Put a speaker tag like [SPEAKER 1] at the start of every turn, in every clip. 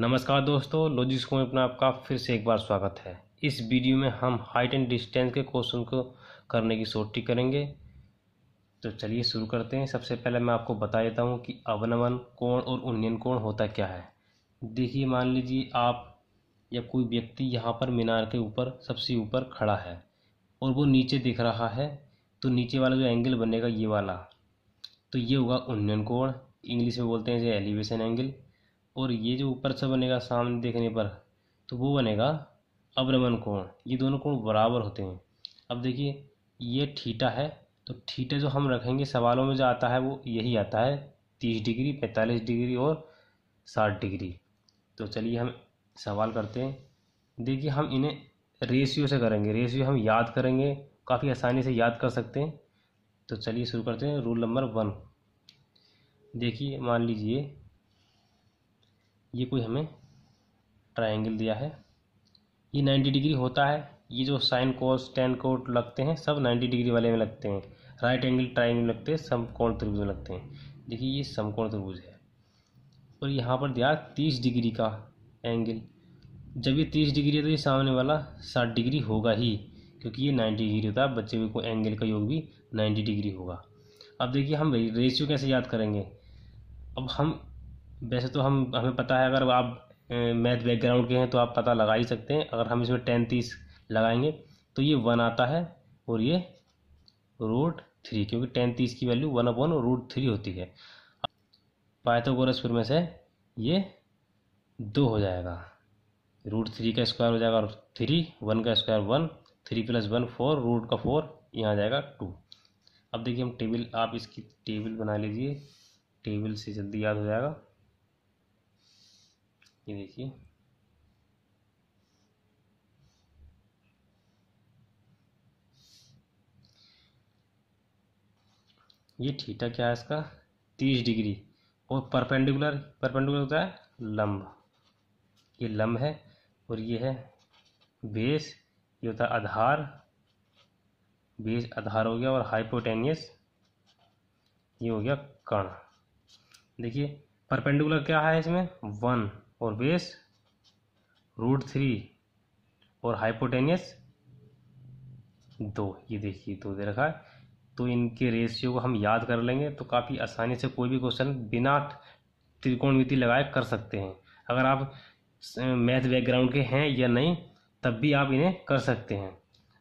[SPEAKER 1] नमस्कार दोस्तों, लॉजिक्स को अपना आपका फिर से एक बार स्वागत है। इस वीडियो में हम हाइट एंड डिस्टेंस के क्वेश्चन को करने की सोटी करेंगे। तो चलिए शुरू करते हैं। सबसे पहले मैं आपको बता देता हूँ कि अवनमन कोण और उन्नयन कोण होता क्या है। देखिए, मान लीजिए आप या कोई व्यक्ति यहाँ पर मीनार के ऊपर सबसे ऊपर खड़ा है और वो नीचे दिख रहा है, तो नीचे वाला जो एंगल बनेगा ये वाला, तो ये होगा उन्नयन कोण। इंग्लिश में बोलते हैं इसे एलिवेशन एंगल। और ये जो ऊपर से बनेगा सामने देखने पर, तो वो बनेगा अवनमन कोण। ये दोनों कोण बराबर होते हैं। अब देखिए, ये थीटा है, तो थीटा जो हम रखेंगे सवालों में जो आता है वो यही आता है, 30 डिग्री, 45 डिग्री और 60 डिग्री। तो चलिए हम सवाल करते हैं। देखिए, हम इन्हें रेशियो से करेंगे। रेशियो हम याद करेंगे, काफ़ी आसानी से याद कर सकते हैं। तो चलिए शुरू करते हैं। Rule number 1। देखिए, मान लीजिए ये कोई हमें ट्रायंगल दिया है, ये 90 डिग्री होता है। ये जो साइन कोस टेन कोट लगते हैं सब 90 डिग्री वाले में लगते हैं। राइट एंगल ट्रायंगल लगते हैं, समकोण त्रिभुज में लगते हैं। देखिए, ये समकोण त्रिभुज है और यहाँ पर दिया 30 डिग्री का एंगल। जब ये 30 डिग्री है तो ये सामने वाला 60 डिग्री होगा ही, क्योंकि ये 90 डिग्री होता है। बचे हुए को एंगल का योग भी 90 डिग्री होगा। अब देखिए, हम रेशियो कैसे याद करेंगे। अब हम वैसे तो हमें पता है, अगर आप मैथ बैकग्राउंड के हैं तो आप पता लगा ही सकते हैं। अगर हम इसमें 10-30 लगाएंगे तो ये 1 आता है और ये √3, क्योंकि 10-30 की वैल्यू 1/√3 होती है। पाइथागोरस में से ये 2 हो जाएगा। √3 का स्क्वायर हो जाएगा 3, 1 का स्क्वायर 1, 3 + 1 4, रूट का 4, यहाँ आ जाएगा 2। अब देखिए हम टेबल, आप इसकी टेबल बना लीजिए, टेबल से जल्दी याद हो जाएगा। ये देखिए, ये थीटा क्या है इसका, 30 डिग्री। और परपेंडिकुलर होता है लंब, ये लंब है। और ये है बेस, ये होता है आधार, बेस आधार हो गया। और हाइपोटेनियस ये हो गया कण। देखिए, परपेंडिकुलर क्या है इसमें 1 और बेस √3 और हाइपोटेनियस 2। ये देखिए 2 दे रखा है। तो इनके रेशियो को हम याद कर लेंगे तो काफ़ी आसानी से कोई भी क्वेश्चन बिना त्रिकोणमिति लगाए कर सकते हैं। अगर आप मैथ बैकग्राउंड के हैं या नहीं, तब भी आप इन्हें कर सकते हैं।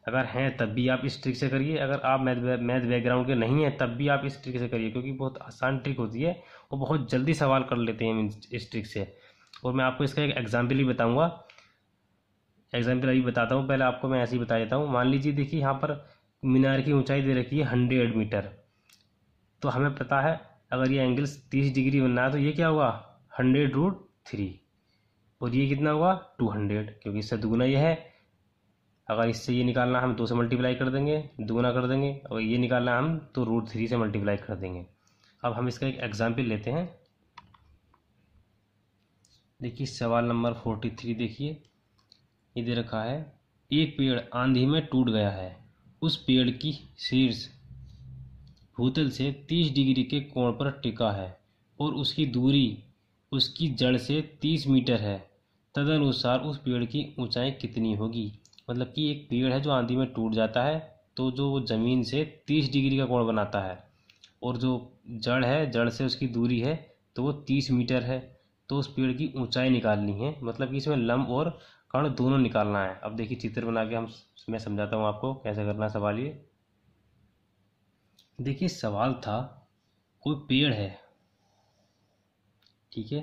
[SPEAKER 1] अगर हैं तब भी आप इस ट्रिक से करिए। अगर आप मैथ बैकग्राउंड के नहीं हैं तब भी आप इस ट्रिक से करिए, क्योंकि बहुत आसान ट्रिक होती है और बहुत जल्दी सवाल कर लेते हैं इस ट्रिक से। और मैं आपको इसका एक एग्जाम्पल ही बताऊँगा। एग्जाम्पल अभी बताता हूँ, पहले आपको मैं ऐसे ही बता देता हूँ। मान लीजिए, देखिए यहाँ पर मीनार की ऊंचाई दे रखी है 100 मीटर। तो हमें पता है अगर ये एंगल 30 डिग्री बनना है तो ये क्या होगा 100√3, और ये कितना होगा 200, क्योंकि इससे दुगुना ये है। अगर इससे ये निकालना है हम 2 से मल्टीप्लाई कर देंगे, दुगुना कर देंगे। और ये निकालना है हम तो √3 से मल्टीप्लाई कर देंगे। अब हम इसका एक एग्जाम्पल लेते हैं। देखिए सवाल नंबर 43। देखिए ये दे रखा है, एक पेड़ आंधी में टूट गया है। उस पेड़ की शीर्ष भूतल से 30 डिग्री के कोण पर टिका है और उसकी दूरी उसकी जड़ से 30 मीटर है। तदनुसार उस पेड़ की ऊंचाई कितनी होगी। मतलब कि एक पेड़ है जो आंधी में टूट जाता है, तो जो वो ज़मीन से 30 डिग्री का कोण बनाता है, और जो जड़ है, जड़ से उसकी दूरी है तो वो 30 मीटर है। तो उस पेड़ की ऊंचाई निकालनी है, मतलब कि इसमें लंब और कण दोनों निकालना है। अब देखिए चित्र बना के मैं समझाता हूँ आपको कैसे करना है सवाल। ये देखिए सवाल था, कोई पेड़ है, ठीक है,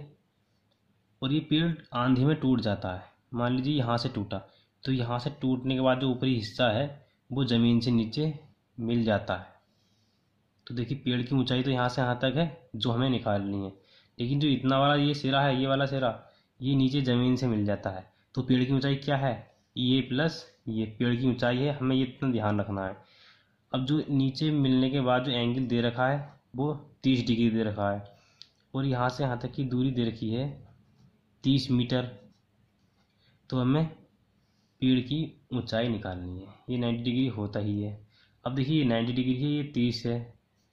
[SPEAKER 1] और ये पेड़ आंधी में टूट जाता है। मान लीजिए यहाँ से टूटा, तो यहाँ से टूटने के बाद जो ऊपरी हिस्सा है वो ज़मीन से नीचे मिल जाता है। तो देखिए पेड़ की ऊंचाई तो यहाँ से यहाँ तक है जो हमें निकालनी है, लेकिन जो इतना वाला ये सिरा है, ये वाला सिरा, ये नीचे ज़मीन से मिल जाता है। तो पेड़ की ऊंचाई क्या है, ये प्लस ये पेड़ की ऊंचाई है। हमें ये इतना ध्यान रखना है। अब जो नीचे मिलने के बाद जो एंगल दे रखा है वो 30 डिग्री दे रखा है, और यहाँ से यहाँ तक की दूरी दे रखी है 30 मीटर। तो हमें पेड़ की ऊंचाई निकालनी है। ये 90 डिग्री होता ही है। अब देखिए ये 90 डिग्री है, ये 30 है,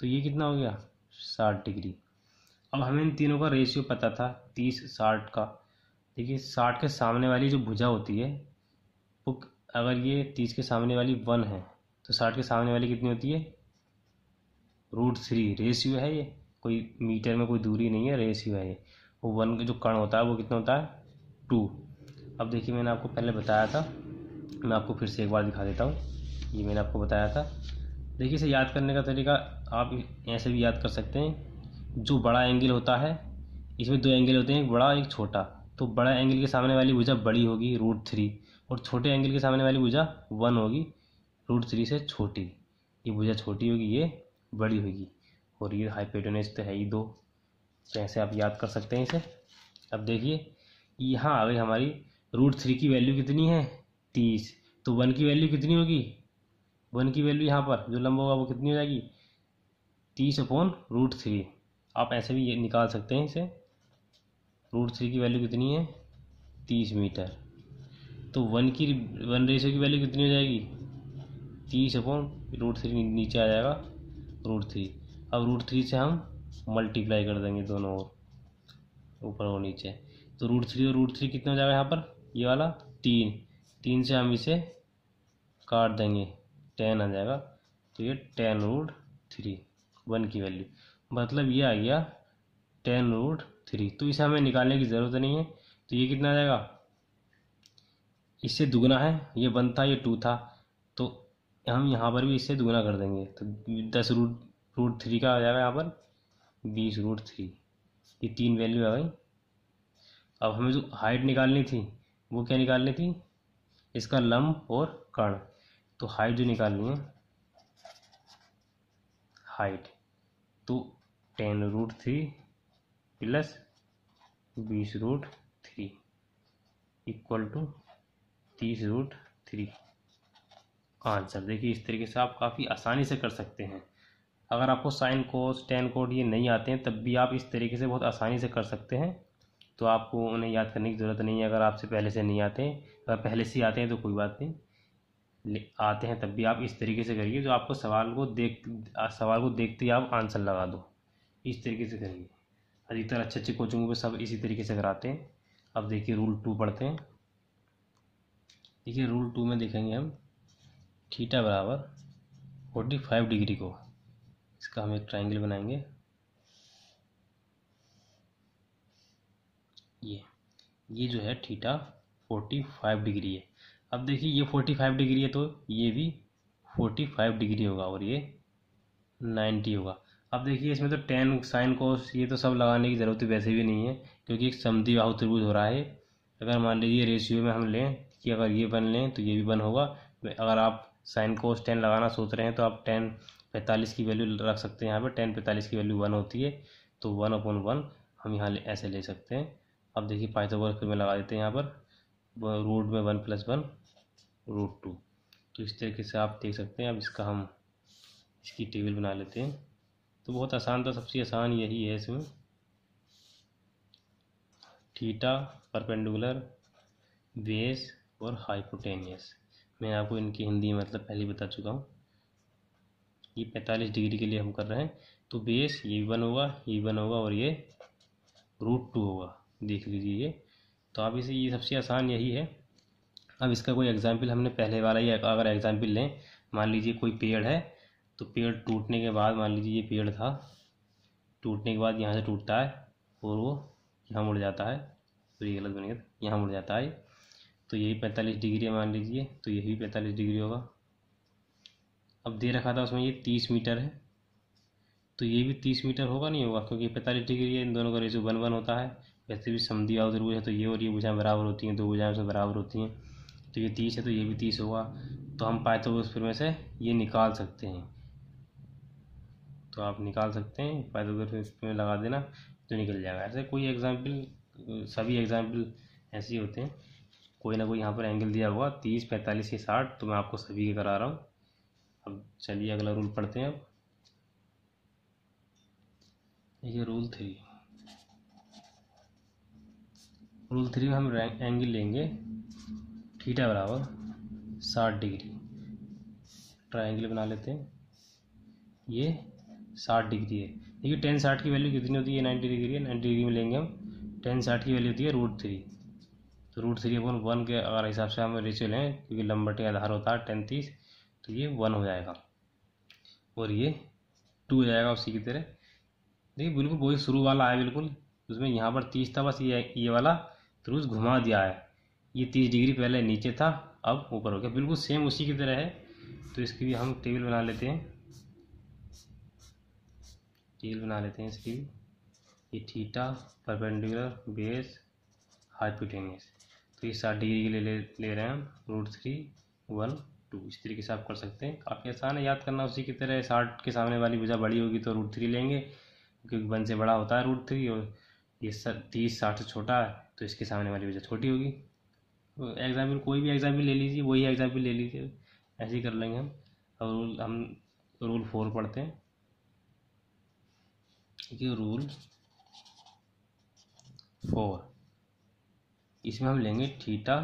[SPEAKER 1] तो ये कितना हो गया 60 डिग्री। अब हमें इन तीनों का रेशियो पता था 30-60 का, देखिए 60 के सामने वाली जो भुजा होती है वो, अगर ये 30 के सामने वाली 1 है तो 60 के सामने वाली कितनी होती है, √3। रेशियो है ये, कोई मीटर में कोई दूरी नहीं है, रेशियो है ये। वो 1 का जो कण होता है वो कितना होता है, 2। अब देखिए मैंने आपको पहले बताया था, मैं आपको फिर से एक बार दिखा देता हूँ। ये मैंने आपको बताया था। देखिए इसे याद करने का तरीका आप ऐसे भी याद कर सकते हैं। जो बड़ा एंगल होता है, इसमें 2 एंगल होते हैं, एक बड़ा एक छोटा। तो बड़ा एंगल के सामने वाली भुजा बड़ी होगी √3, और छोटे एंगल के सामने वाली भुजा 1 होगी, √3 से छोटी। ये भुजा छोटी होगी, ये बड़ी होगी, और ये हाइपोटेन्यूज तो है ही 2। तो ऐसे आप याद कर सकते हैं इसे। अब देखिए यहाँ आ गई हमारी √3 की वैल्यू कितनी है, 30। तो 1 की वैल्यू कितनी होगी, 1 की वैल्यू यहाँ पर जो लंब होगा वो कितनी हो जाएगी, 30/√3। आप ऐसे भी ये निकाल सकते हैं इसे। √3 की वैल्यू कितनी है, 30 मीटर। तो 1 रेशियो की वैल्यू कितनी हो जाएगी, 30/√3, नीचे आ जाएगा √3। अब √3 से हम मल्टीप्लाई कर देंगे दोनों ओर, ऊपर और नीचे। तो √3 और √3 कितना हो जाएगा यहाँ पर, ये वाला 3 से हम इसे काट देंगे, 10 आ जाएगा। तो ये 10√3, 1 की वैल्यू, मतलब ये आ गया 10√3। तो इसे हमें निकालने की ज़रूरत नहीं है। तो ये कितना आ जाएगा, इससे दुगना है, ये 1 था, ये 2 था, तो हम यहाँ पर भी इससे दुगना कर देंगे। तो 10√3 का आ जाएगा यहाँ पर 20√3। ये 3 वैल्यू आ गई। अब हमें जो हाइट निकालनी थी वो क्या निकालनी थी, इसका लंब और कर्ण। तो हाइट जो निकालनी है, हाइट, तो 10√3 प्लस 20√3 इक्वल टू 30√3। आंसर देखिए इस तरीके से आप काफ़ी आसानी से कर सकते हैं। अगर आपको साइन कोस टेन कोड ये नहीं आते हैं तब भी आप इस तरीके से बहुत आसानी से कर सकते हैं। तो आपको उन्हें याद करने की ज़रूरत नहीं है। अगर आपसे पहले से नहीं आते हैं, अगर पहले से आते हैं तो कोई बात नहीं, आते हैं तब भी आप इस तरीके से करिए, जो आपको सवाल को देखते ही आप आंसर लगा दो, इस तरीके से करिए। अधिकतर अच्छे अच्छे कोचिंगों पे सब इसी तरीके से कराते हैं। अब देखिए रूल 2 पढ़ते हैं। देखिए रूल 2 में देखेंगे हम थीटा बराबर 45 डिग्री को, इसका हम एक ट्राइंगल बनाएंगे। ये जो है थीटा 45 डिग्री है। अब देखिए ये 45 डिग्री है तो ये भी 45 डिग्री होगा और ये 90 होगा। अब देखिए इसमें तो टेन साइन कोस ये तो सब लगाने की ज़रूरत वैसे भी नहीं है, क्योंकि एक समद्विबाहु त्रिभुज हो रहा है। अगर मान लीजिए रेशियो में हम लें कि अगर ये 1 लें तो ये भी 1 होगा। अगर आप साइन कोस 10 लगाना सोच रहे हैं तो आप 10/45 की वैल्यू रख सकते हैं। यहाँ पर 10/45 की वैल्यू 1 होती है, तो 1/1 हम यहाँ ऐसे ले सकते हैं। अब देखिए पाइथागोरस फिर में लगा देते हैं यहाँ पर, रूट में 1 + 1 √2। तो इस तरीके से आप देख सकते हैं। अब इसकी टेबल बना लेते हैं। तो बहुत आसान था, सबसे आसान यही है इसमें। थीटा परपेंडिकुलर बेस और हाइपोटेनियस, मैं आपको इनकी हिंदी में मतलब पहले बता चुका हूँ। ये 45 डिग्री के लिए हम कर रहे हैं। तो बेस ये भी 1 होगा, ये भी 1 होगा और ये √2 होगा, देख लीजिए ये। तो आप इसे, ये सबसे आसान यही है। अब इसका कोई एग्जाम्पल हमने पहले वाला ही अगर एग्जाम्पल लें, मान लीजिए कोई पेड़ है, तो पेड़ टूटने के बाद, मान लीजिए ये पेड़ था, टूटने के बाद यहाँ से टूटता है और वो यहाँ मुड़ जाता है, तो ये गलत बनेगा, यहाँ मुड़ जाता है। तो यही 45 डिग्री है मान लीजिए, तो ये भी 45 डिग्री होगा। अब दे रखा था उसमें ये 30 मीटर है, तो ये भी 30 मीटर होगा नहीं होगा, क्योंकि 45 डिग्री है, इन दोनों का रेशियो 1:1 होता है। वैसे भी समद्विबाहु त्रिभुज है तो ये और ये भुजाएं बराबर होती हैं, 2 भुजाएं उसमें बराबर होती हैं। तो ये 30 है तो ये भी 30 होगा। तो हम पाइथागोरस फिर में से ये निकाल सकते हैं। तो आप निकाल सकते हैं, पाइथागोरस में लगा देना तो निकल जाएगा। ऐसे कोई एग्जाम्पल, सभी एग्जाम्पल ऐसे ही होते हैं। कोई ना कोई यहाँ पर एंगल दिया होगा 30, 45 या 60, तो मैं आपको सभी के करा रहा हूँ। अब चलिए अगला रूल पढ़ते हैं। अब ये रूल 3 में हम एंगल लेंगे थीटा बराबर 60 डिग्री। ट्रायंगल बना लेते हैं। ये 60 डिग्री है। देखिए 10 60 की वैल्यू कितनी होती है, 90 डिग्री है। 90 डिग्री में लेंगे हम, 10 60 की वैल्यू होती है √3। तो √3/1 के अगर हिसाब से हम रेशियो लें, क्योंकि लंबवटी आधार होता है 10 30, तो ये 1 हो जाएगा और ये 2 हो जाएगा उसी की तरह। देखिए बिल्कुल वही शुरू वाला है, बिल्कुल उसमें यहाँ पर 30 था, बस ये वाला त्रिभुज घुमा दिया है। ये 30 डिग्री पहले नीचे था, अब ऊपर हो गया, बिल्कुल सेम उसी की तरह है। तो इसकी भी हम टेबल बना लेते हैं, इसकी भी। ये थीटा, परपेंडिकुलर, बेस, हाइपोटेन्यूस, तो ये 60 डिग्री के लिए ले रहे हैं हम। √3 1 2 इस तरीके से आप कर सकते हैं, काफ़ी आसान है याद करना उसी की तरह। 60 के सामने वाली भुजा बड़ी होगी तो √3 लेंगे, क्योंकि 1 से बड़ा होता है √3, और ये 30 60 से छोटा है तो इसके सामने वाली वजह छोटी होगी। तो एग्जाम्पल कोई भी एग्जाम्पल ले लीजिए, वही एग्जाम्पल ले लीजिए, ऐसे ही कर लेंगे हम। अब हम रूल 4 पढ़ते हैं। ये रूल 4, इसमें हम लेंगे थीटा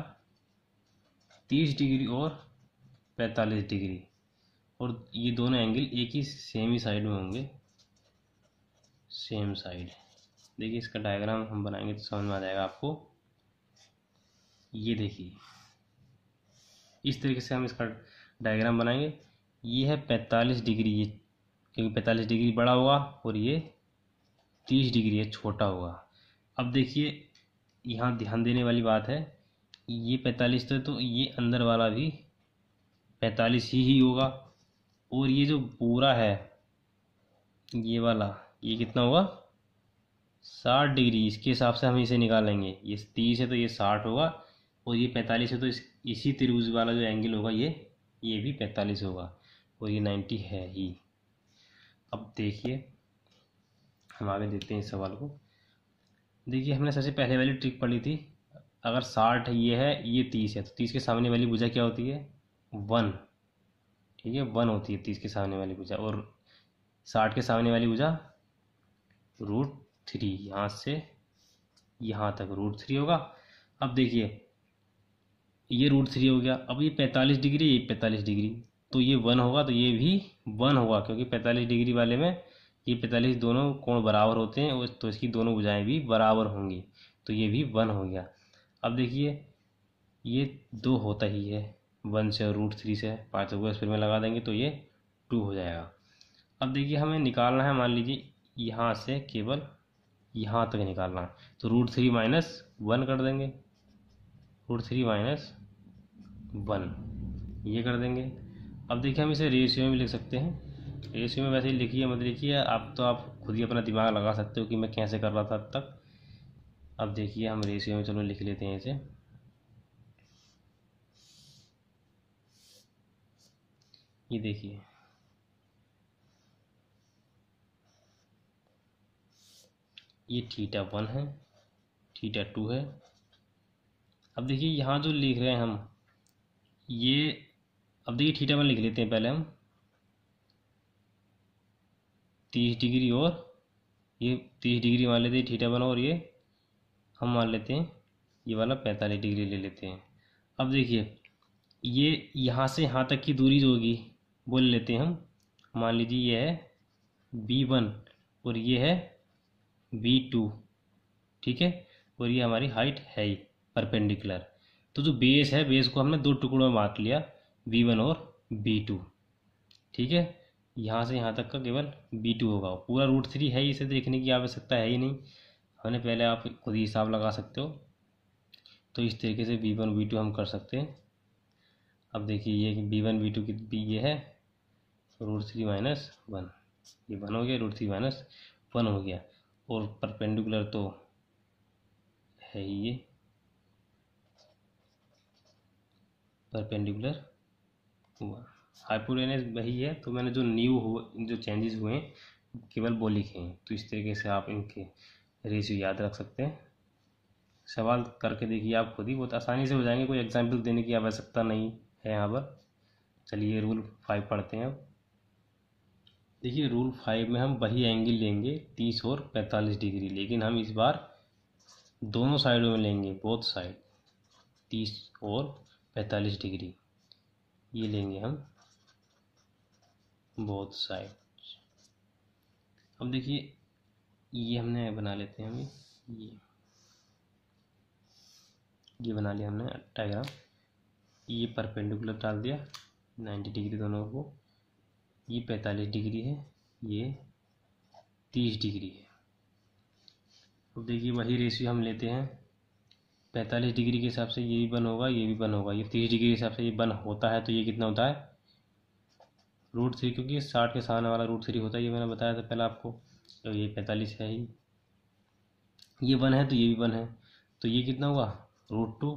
[SPEAKER 1] 30 डिग्री और 45 डिग्री, और ये दोनों एंगल एक ही सेम ही साइड में होंगे, सेम साइड। देखिए इसका डायग्राम हम बनाएंगे तो समझ में आ जाएगा आपको। ये देखिए इस तरीके से हम इसका डायग्राम बनाएंगे। ये है 45 डिग्री, ये क्योंकि 45 डिग्री बड़ा होगा और ये 30 डिग्री है छोटा होगा। अब देखिए यहाँ ध्यान देने वाली बात है, ये 45 तो ये अंदर वाला भी 45 ही होगा, और ये जो पूरा है ये वाला, ये कितना होगा 60 डिग्री। इसके हिसाब से हम इसे निकालेंगे, ये 30 है तो ये 60 होगा, और ये 45 है तो इसी त्रिभुज वाला जो एंगल होगा ये भी 45 होगा, और ये 90 है ही। अब देखिए हम आगे देखते हैं इस सवाल को। देखिए हमने सबसे पहले वाली ट्रिक पढ़ी थी, अगर 60 ये है, ये 30 है, तो 30 के सामने वाली भुजा क्या होती है 1, ठीक है 1 होती है 30 के सामने वाली भुजा, और 60 के सामने वाली भुजा √3, यहाँ से यहाँ तक √3 होगा। अब देखिए ये √3 हो गया, अब ये 45 डिग्री, ये 45 डिग्री, तो ये 1 होगा, तो ये भी 1 होगा, क्योंकि 45 डिग्री वाले में ये 45 दोनों कोण बराबर होते हैं, तो इसकी दोनों भुजाएं भी बराबर होंगी, तो ये भी 1 हो गया। अब देखिए ये 2 होता ही है 1 से, और √3 से 5 को स्क्वायर में लगा देंगे तो ये 2 हो जाएगा। अब देखिए हमें निकालना है, मान लीजिए यहाँ से केवल यहाँ तक निकालना है, तो √3 - 1 कर देंगे, √3 - 1 ये कर देंगे। अब देखिए हम इसे रेशियो में भी लिख सकते हैं, रेशियो में वैसे ही लिखिए मत लिखिए, आप खुद ही अपना दिमाग लगा सकते हो कि मैं कैसे कर रहा था अब तक। अब देखिए हम रेशियो में चलो लिख लेते हैं इसे। ये देखिए ये θ1 है, θ2 है। अब देखिए यहाँ जो लिख रहे हैं हम ये, अब देखिए θ1 लिख लेते हैं पहले हम 30 डिग्री, और ये 30 डिग्री मान लेते हैं θ1, और ये हम मान लेते हैं ये वाला 45 डिग्री ले लेते हैं। अब देखिए ये यहाँ से यहाँ तक की दूरी जो होगी वो ले लेते हैं हम, मान लीजिए ये है B1 और ये है B2, ठीक है, और ये हमारी हाइट है ही परपेंडिकुलर। तो जो बेस है, बेस को हमने 2 टुकड़ों में बांट लिया, B1 और B2, ठीक है। यहाँ से यहाँ तक का केवल B2 होगा, पूरा √3 है, इसे देखने की आवश्यकता है ही नहीं, हमने पहले आप खुद ही हिसाब लगा सकते हो। तो इस तरीके से B1 B2 हम कर सकते हैं। अब देखिए ये B1 B2 की ये है √3 - 1, ये 1 हो गया, √3 - 1 हो गया, और परपेंडिकुलर तो है ही ये परपेंडिकुलर हुआ, हाइपोटेनस वही है। तो मैंने जो चेंजेस हुए हैं केवल वो लिखे हैं, तो इस तरीके से आप इनके रेशियो याद रख सकते हैं। सवाल करके देखिए आप खुद ही, बहुत आसानी से हो जाएंगे, कोई एग्जाम्पल देने की आवश्यकता नहीं है यहाँ पर। चलिए रूल 5 पढ़ते हैं अब। देखिए रूल 5 में हम वही एंगल लेंगे 30 और 45 डिग्री, लेकिन हम इस बार दोनों साइडों में लेंगे, बोथ साइड 30 और 45 डिग्री ये लेंगे हम बोथ साइड। अब देखिए ये हमने बना लेते हैं हम ये ये बना लिया हमने डायग्राम। ये परपेंडिकुलर डाल दिया 90 डिग्री दोनों को। ये 45 डिग्री है, ये 30 डिग्री है। अब देखिए वही रेशियो हम लेते हैं। 45 डिग्री के हिसाब से ये भी बन होगा, ये भी बन होगा। ये 30 डिग्री के हिसाब से ये बन होता है, तो ये कितना होता है √3, क्योंकि ये 60 के सामने वाला √3 होता है। ये मैंने बताया था पहले आपको। तो ये 45 है ही, ये 1 है तो ये भी 1 है, तो ये कितना हुआ √2।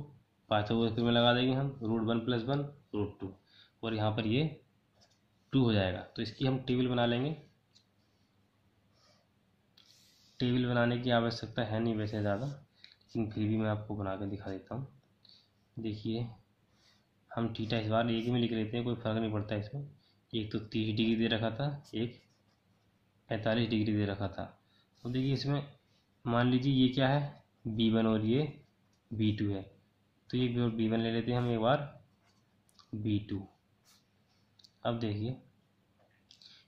[SPEAKER 1] पाइथागोरस में लगा देंगे हम, √1 + 1 √2, और यहाँ पर ये 2 हो जाएगा। तो इसकी हम टेबल बना लेंगे। टेबल बनाने की आवश्यकता है नहीं वैसे ज़्यादा, लेकिन फिर भी मैं आपको बना के दिखा देता हूँ। देखिए हम थीटा इस बार एक ही में लिख लेते हैं, कोई फ़र्क नहीं पड़ता इसमें। एक तो 30 डिग्री दे रखा था, एक 45 डिग्री दे रखा था। तो देखिए इसमें मान लीजिए ये क्या है B1 और ये B2 है, तो ये B1 ले लेते हैं हम एक बार, B2। अब देखिए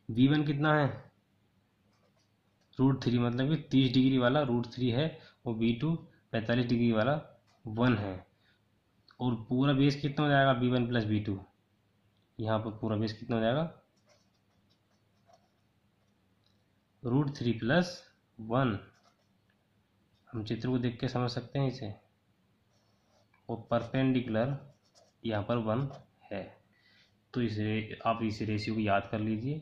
[SPEAKER 1] B1 कितना है √3, मतलब कि 30 डिग्री वाला √3 है, और B2 45 डिग्री वाला 1 है। और पूरा बेस कितना हो जाएगा B1 + B2, यहाँ पर पूरा बेस कितना हो जाएगा √3 + 1। हम चित्र को देख के समझ सकते हैं इसे। और परपेंडिकुलर यहाँ पर 1 है, तो इसे आप इस रेशियो को याद कर लीजिए।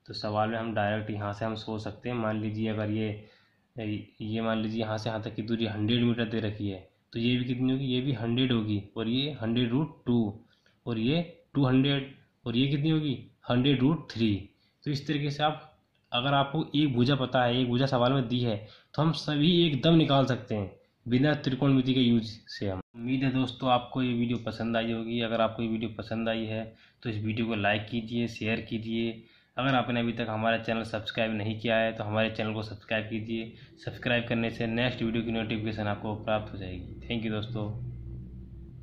[SPEAKER 1] तो सवाल में हम डायरेक्ट यहाँ से हम सोच सकते हैं। मान लीजिए अगर ये मान लीजिए यहाँ से यहाँ तक की दूरी 100 मीटर दे रखी है, तो ये भी कितनी होगी, ये भी 100 होगी, और ये 100√2, और ये 200, और ये कितनी होगी 100√3। तो इस तरीके से आप, अगर आपको एक भुजा पता है, एक भुजा सवाल में दी है, तो हम सभी एकदम निकाल सकते हैं बिना त्रिकोणमिति के यूज से। हम उम्मीद है दोस्तों आपको ये वीडियो पसंद आई होगी। अगर आपको ये वीडियो पसंद आई है तो इस वीडियो को लाइक कीजिए, शेयर कीजिए। अगर आपने अभी तक हमारा चैनल सब्सक्राइब नहीं किया है तो हमारे चैनल को सब्सक्राइब कीजिए। सब्सक्राइब करने से नेक्स्ट वीडियो की नोटिफिकेशन आपको प्राप्त हो जाएगी। थैंक यू दोस्तों।